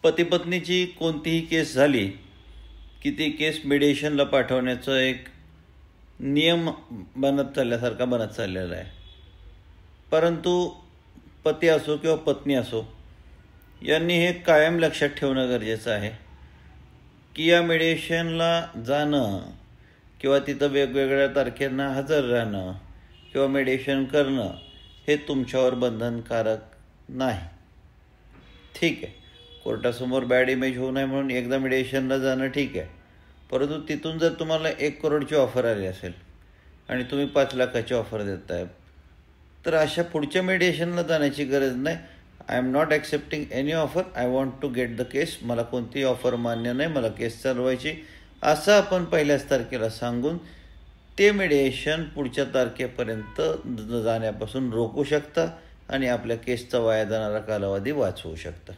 पती पत्नीची कोणतीही केस झाली की ती केस मिडिएशनला पाठवण्याचा एक नियम बनत चाललेला आहे. परंतु पती असो किंवा पत्नी असो यांनी हे कायम लक्षात ठेवणं गरजेचं आहे की या मिडिएशनला जाणं किंवा तिथं वेगवेगळ्या तारखेंना हजर राहणं किंवा मिडिएशन करणं हे तुमच्यावर बंधनकारक नाही. ठीक आहे, कोर्टासमोर बॅड इमेज होऊ नये म्हणून एकदा मिडिएशनला जाणं ठीक आहे. परंतु तिथून जर तुम्हाला 1 करोडची ऑफर आली असेल आणि तुम्ही 5 लाखाची ऑफर देताय तर अशा पुढच्या मिडिएशनला जाण्याची गरज नाही. I am not accepting any offer, I want to get the case. मला कोणतीही ऑफर मान्य नाही, मला केस चालवायची, असं आपण पहिल्याच तारखेला सांगून ते मिडिएशन पुढच्या तारखेपर्यंत जाण्यापासून रोखू शकता आणि आपल्या केसचा वाया जाणारा कालावधी वाचवू शकता.